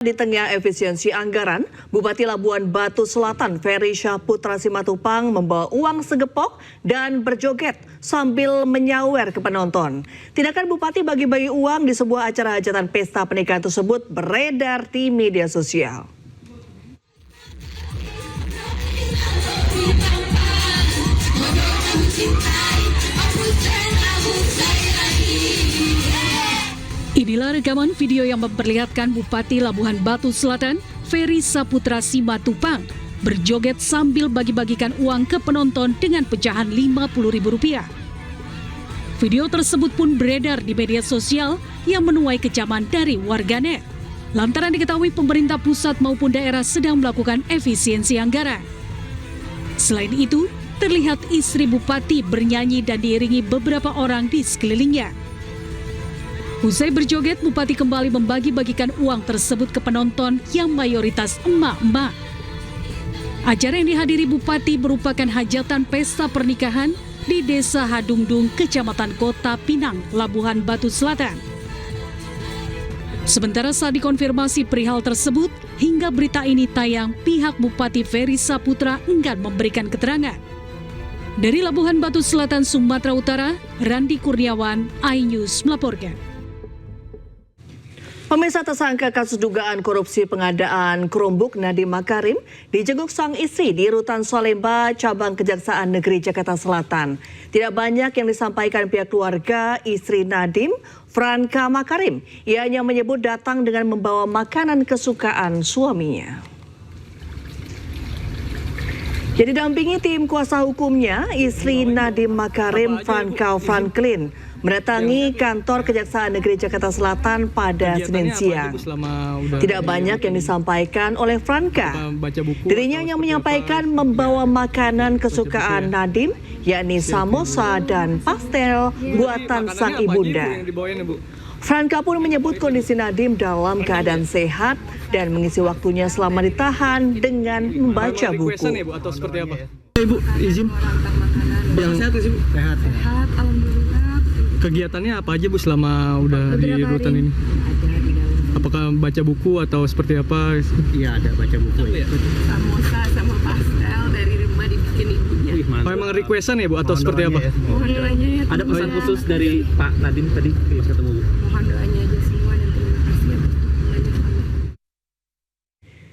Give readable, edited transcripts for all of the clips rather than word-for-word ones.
Di tengah efisiensi anggaran, Bupati Labuan Batu Selatan Ferry Saputra Simatupang membawa uang segepok dan berjoget sambil menyawer ke penonton. Tindakan Bupati bagi-bagi uang di sebuah acara hajatan pesta pernikahan tersebut beredar di media sosial. Inilah rekaman video yang memperlihatkan Bupati Labuan Batu Selatan, Ferry Saputra Simatupang, berjoget sambil bagi-bagikan uang ke penonton dengan pecahan Rp50.000. Video tersebut pun beredar di media sosial yang menuai kecaman dari warganet. Lantaran diketahui pemerintah pusat maupun daerah sedang melakukan efisiensi anggaran. Selain itu, terlihat istri Bupati bernyanyi dan diiringi beberapa orang di sekelilingnya. Usai berjoget, Bupati kembali membagi-bagikan uang tersebut ke penonton yang mayoritas emak-emak. Acara yang dihadiri Bupati merupakan hajatan pesta pernikahan di Desa Hadungdung, Kecamatan Kota Pinang, Labuan Batu Selatan. Sementara saat dikonfirmasi perihal tersebut, hingga berita ini tayang, pihak Bupati Ferry Saputra enggan memberikan keterangan. Dari Labuan Batu Selatan, Sumatera Utara, Randi Kurniawan, iNews melaporkan. Pemirsa, tersangka kasus dugaan korupsi pengadaan Chromebook Nadiem Makarim dijenguk sang istri di Rutan Salemba, Cabang Kejaksaan Negeri Jakarta Selatan. Tidak banyak yang disampaikan pihak keluarga istri Nadiem, Franka Makarim. Ia hanya menyebut datang dengan membawa makanan kesukaan suaminya. Jadi didampingi tim kuasa hukumnya, istri Nadiem Makarim, Franka Franklin, mendatangi kantor Kejaksaan Negeri Jakarta Selatan pada Senin siang. Tidak banyak yang disampaikan oleh Franka. Dirinya yang menyampaikan membawa makanan kesukaan Nadiem, yakni samosa dan pastel buatan sang ibunda. Franka pun menyebut kondisi Nadiem dalam keadaan sehat dan mengisi waktunya selama ditahan dengan membaca buku. Ibu izin yang sehat sih, Bu? Sehat, alhamdulillah. Kegiatannya apa aja, Bu, selama udah di rutan ini? Ada di dalam. Apakah baca buku atau seperti apa? Iya, ada baca buku ya. Samosa sama pastel dari rumah dibikin ibunya. Apa emang requestan ya, Bu, atau seperti apa? Mohon doanya ya. Ada pesan khusus dari Pak Nadiem tadi pas ketemu, Bu? Mohon doanya aja semua dan terima kasih ya.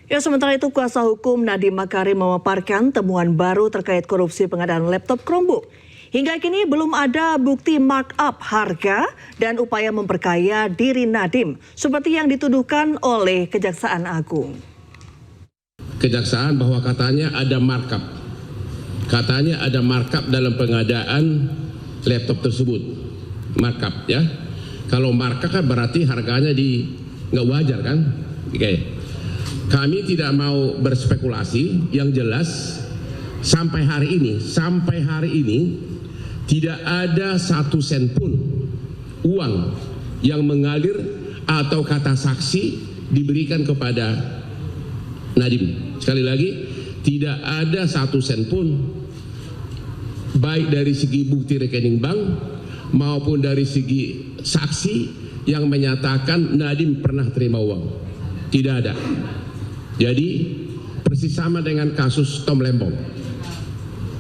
Ya, sementara itu kuasa hukum Nadiem Makarim memaparkan temuan baru terkait korupsi pengadaan laptop Chromebook. Hingga kini belum ada bukti markup harga dan upaya memperkaya diri Nadiem seperti yang dituduhkan oleh Kejaksaan Agung. Kejaksaan bahwa katanya ada markup. Katanya ada markup dalam pengadaan laptop tersebut. Markup ya. Kalau markup kan berarti harganya nggak wajar kan? Oke. Kami tidak mau berspekulasi, yang jelas sampai hari ini tidak ada 1 sen pun uang yang mengalir atau kata saksi diberikan kepada Nadiem. Sekali lagi, tidak ada 1 sen pun baik dari segi bukti rekening bank maupun dari segi saksi yang menyatakan Nadiem pernah terima uang. Tidak ada. Jadi persis sama dengan kasus Tom Lembong.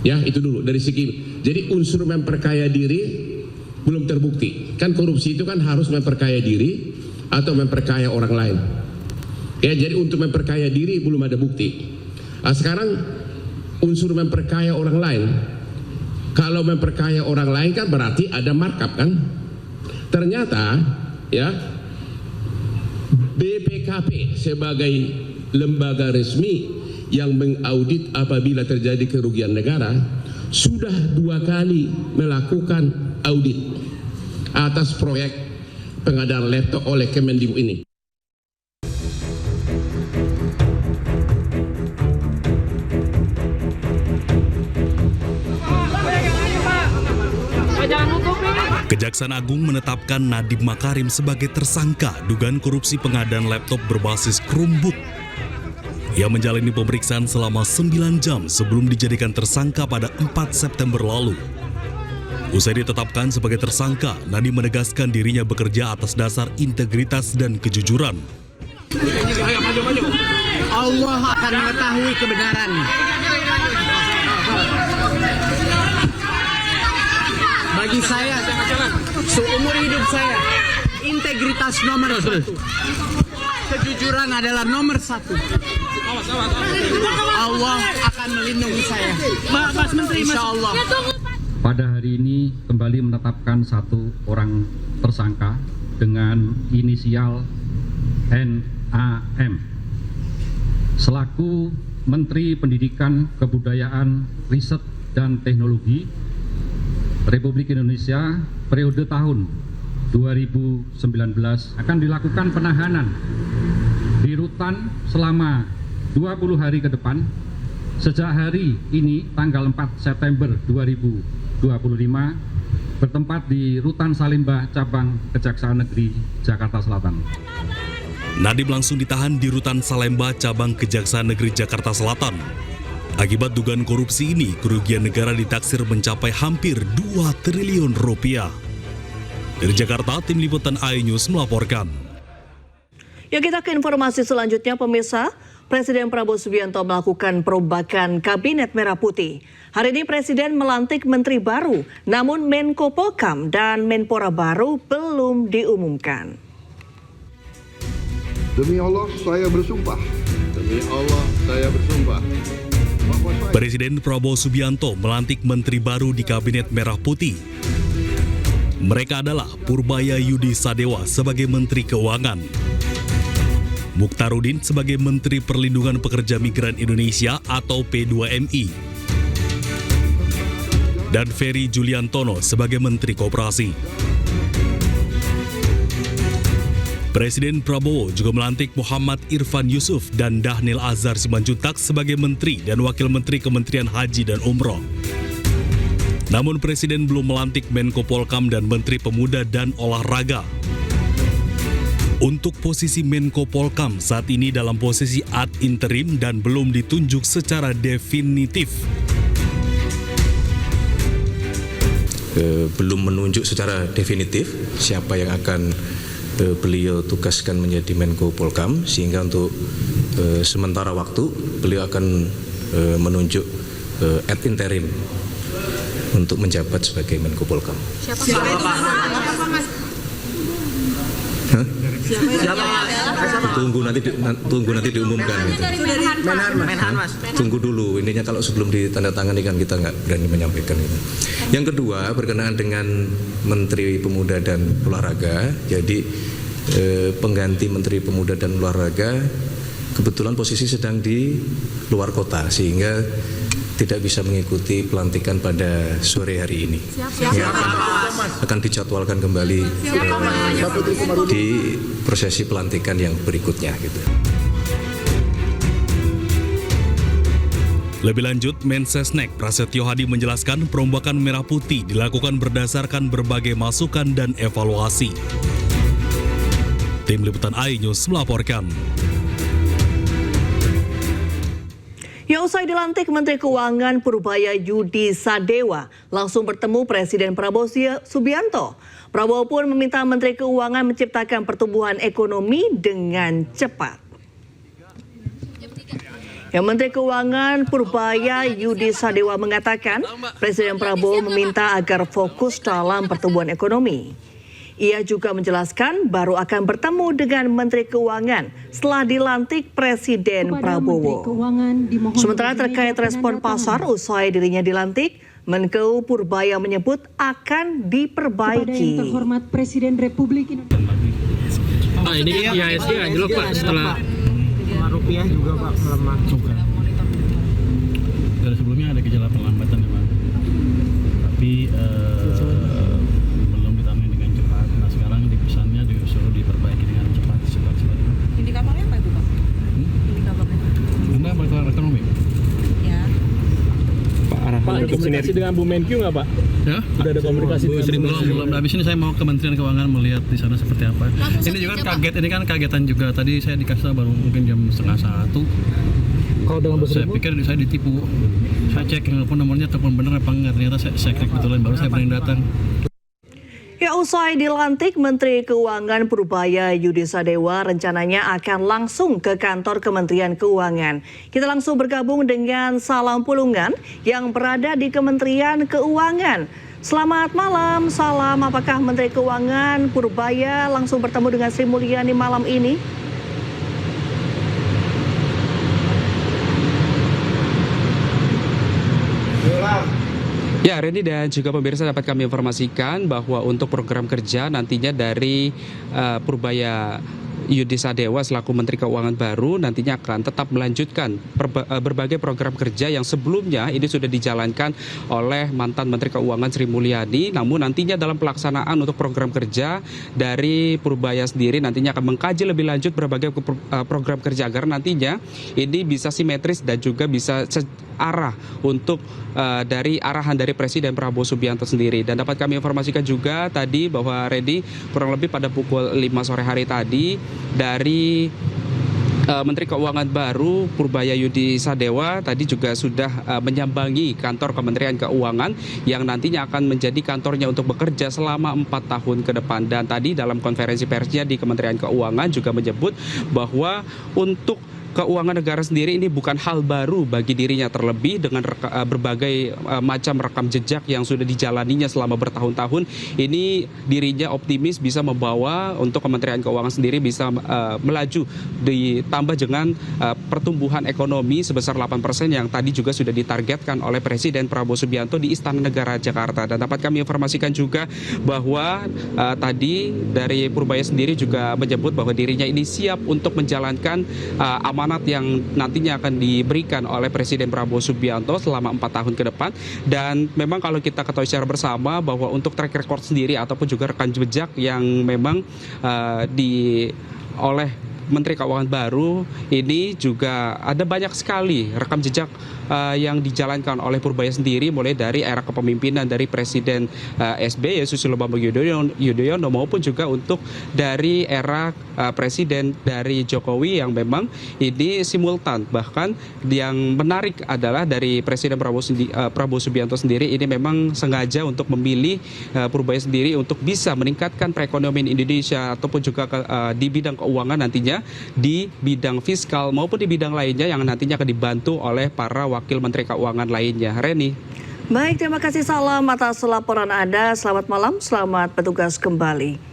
Ya, itu dulu dari segi. Jadi unsur memperkaya diri belum terbukti. Kan korupsi itu kan harus memperkaya diri atau memperkaya orang lain. Ya, jadi untuk memperkaya diri belum ada bukti. Nah, sekarang unsur memperkaya orang lain. Kalau memperkaya orang lain kan berarti ada markup kan? Ternyata ya BPKP sebagai lembaga resmi yang mengaudit apabila terjadi kerugian negara sudah 2 kali melakukan audit atas proyek pengadaan laptop oleh Kemendikbud ini. Kejaksaan Agung menetapkan Nadiem Makarim sebagai tersangka dugaan korupsi pengadaan laptop berbasis Chromebook. Ia menjalani pemeriksaan selama 9 jam sebelum dijadikan tersangka pada 4 September lalu. Usai ditetapkan sebagai tersangka, Nadiem menegaskan dirinya bekerja atas dasar integritas dan kejujuran. Allah akan mengetahui kebenaran. Bagi saya, seumur hidup saya, integritas nomor satu. Kejujuran adalah nomor satu. Allah akan melindungi saya. Mas Menteri, Insya Allah. Pada hari ini kembali menetapkan satu orang tersangka dengan inisial NAM selaku Menteri Pendidikan, Kebudayaan, Riset, dan Teknologi Republik Indonesia periode tahun 2019 akan dilakukan penahanan di rutan selama 20 hari ke depan sejak hari ini tanggal 4 September 2025 bertempat di Rutan Salemba Cabang Kejaksaan Negeri Jakarta Selatan. Nadiem langsung ditahan di Rutan Salemba Cabang Kejaksaan Negeri Jakarta Selatan. Akibat dugaan korupsi ini, kerugian negara ditaksir mencapai hampir 2 triliun rupiah. Dari Jakarta, Tim Liputan iNews melaporkan. Ya, kita ke informasi selanjutnya, pemirsa. Presiden Prabowo Subianto melakukan perombakan Kabinet Merah Putih. Hari ini Presiden melantik menteri baru, namun Menko Polkam dan Menpora baru belum diumumkan. Demi Allah, saya bersumpah. Demi Allah, saya bersumpah. Presiden Prabowo Subianto melantik menteri baru di Kabinet Merah Putih. Mereka adalah Purbaya Yudi Sadewa sebagai Menteri Keuangan, Mukhtarudin sebagai Menteri Perlindungan Pekerja Migran Indonesia atau P2MI, dan Ferry Juliantono sebagai Menteri Koperasi. Presiden Prabowo juga melantik Muhammad Irfan Yusuf dan Dhanil Azhar Simanjuntak sebagai Menteri dan Wakil Menteri Kementerian Haji dan Umroh. Namun Presiden belum melantik Menko Polkam dan Menteri Pemuda dan Olahraga. Untuk posisi Menko Polkam saat ini dalam posisi ad interim dan belum ditunjuk secara definitif. Belum menunjuk secara definitif siapa yang akan beliau tugaskan menjadi Menko Polkam, sehingga untuk sementara waktu beliau akan menunjuk ad interim untuk menjabat sebagai Menko Polkam. Siapa Mas? Tunggu nanti diumumkan. Menhan, Mas. Tunggu dulu, intinya kalau sebelum ditandatangani kan kita nggak berani menyampaikan itu. Yang kedua, berkenaan dengan Menteri Pemuda dan Olahraga, jadi pengganti Menteri Pemuda dan Olahraga kebetulan posisi sedang di luar kota sehingga tidak bisa mengikuti pelantikan pada sore hari ini. Akan dijadwalkan kembali di prosesi pelantikan yang berikutnya gitu. Lebih lanjut, Mensesnek Prasetyo Hadi menjelaskan perombakan Merah Putih dilakukan berdasarkan berbagai masukan dan evaluasi. Tim Liputan iNews melaporkan. Ya, usai dilantik Menteri Keuangan Purbaya Yudi Sadewa langsung bertemu Presiden Prabowo Subianto. Prabowo pun meminta Menteri Keuangan menciptakan pertumbuhan ekonomi dengan cepat. Ya, Menteri Keuangan Purbaya Yudi Sadewa mengatakan Presiden Prabowo meminta agar fokus dalam pertumbuhan ekonomi. Ia juga menjelaskan baru akan bertemu dengan Menteri Keuangan setelah dilantik Presiden Prabowo. Sementara terkait respon pasar usai dirinya dilantik, Menko Purbaya menyebut akan diperbaiki. Terhormat Presiden Republik Indonesia. Ini IHSG anjlok Pak setelah Rupiah juga Pak melemah. Dari sebelumnya ada gejala perlambatan memang, tapi belum ditangani dengan cepat. Nah sekarang dipesannya disuruh diperbaiki dengan cepat. Indikatornya apa itu Pak? Indikatornya pertumbuhan ekonomi. Ya. Pak Arahan ada komunikasi dengan Bu Menkyu nggak Pak? Ya? Sudah ada komunikasi Belum. Habis ini saya mau ke Kementerian Keuangan melihat di sana seperti apa. Ini juga kaget, ini kan kagetan juga. Tadi saya dikasih baru mungkin jam 12:30. Kalau dengan Saya pikir saya ditipu. Saya cek telepon nomornya, telepon bener apa enggak. Ternyata saya klik betulan, baru saya berani datang. Ya, usai dilantik, Menteri Keuangan Purbaya Yudi Sadewa rencananya akan langsung ke kantor Kementerian Keuangan. Kita langsung bergabung dengan Salam Pulungan yang berada di Kementerian Keuangan. Selamat malam, Salam. Apakah Menteri Keuangan Purbaya langsung bertemu dengan Sri Mulyani malam ini? Ya, Reni dan juga pemirsa, dapat kami informasikan bahwa untuk program kerja nantinya dari Purbaya Yudi Sadewa selaku Menteri Keuangan baru nantinya akan tetap melanjutkan berbagai program kerja yang sebelumnya ini sudah dijalankan oleh mantan Menteri Keuangan Sri Mulyani. Namun nantinya dalam pelaksanaan untuk program kerja dari Purbaya sendiri nantinya akan mengkaji lebih lanjut berbagai program kerja agar nantinya ini bisa simetris dan juga bisa arah untuk dari arahan dari Presiden Prabowo Subianto sendiri. Dan dapat kami informasikan juga tadi bahwa Redi kurang lebih pada pukul 5 sore hari tadi dari Menteri Keuangan baru Purbaya Yudi Sadewa tadi juga sudah menyambangi kantor Kementerian Keuangan yang nantinya akan menjadi kantornya untuk bekerja selama 4 tahun ke depan. Dan tadi dalam konferensi persnya di Kementerian Keuangan juga menyebut bahwa untuk keuangan negara sendiri ini bukan hal baru bagi dirinya, terlebih dengan berbagai macam rekam jejak yang sudah dijalaninya selama bertahun-tahun. Ini dirinya optimis bisa membawa untuk Kementerian Keuangan sendiri bisa melaju ditambah dengan pertumbuhan ekonomi sebesar 8% yang tadi juga sudah ditargetkan oleh Presiden Prabowo Subianto di Istana Negara Jakarta. Dan dapat kami informasikan juga bahwa tadi dari Purbaya sendiri juga menyebut bahwa dirinya ini siap untuk menjalankan amanat yang nantinya akan diberikan oleh Presiden Prabowo Subianto selama 4 tahun ke depan. Dan memang kalau kita ketahui secara bersama bahwa untuk track record sendiri ataupun juga rekam jejak yang memang oleh Menteri Keuangan baru ini juga ada banyak sekali rekam jejak yang dijalankan oleh Purbaya sendiri, mulai dari era kepemimpinan dari Presiden SBY Susilo Bambang Yudhoyono maupun juga untuk dari era Presiden dari Jokowi yang memang ini simultan. Bahkan yang menarik adalah dari Presiden Prabowo Subianto sendiri ini memang sengaja untuk memilih Purbaya sendiri untuk bisa meningkatkan perekonomian Indonesia ataupun juga di bidang keuangan nantinya, di bidang fiskal maupun di bidang lainnya yang nantinya akan dibantu oleh para Wakil Menteri Keuangan lainnya. Reni. Baik, terima kasih Salam atas laporan Anda. Selamat malam, selamat bertugas kembali.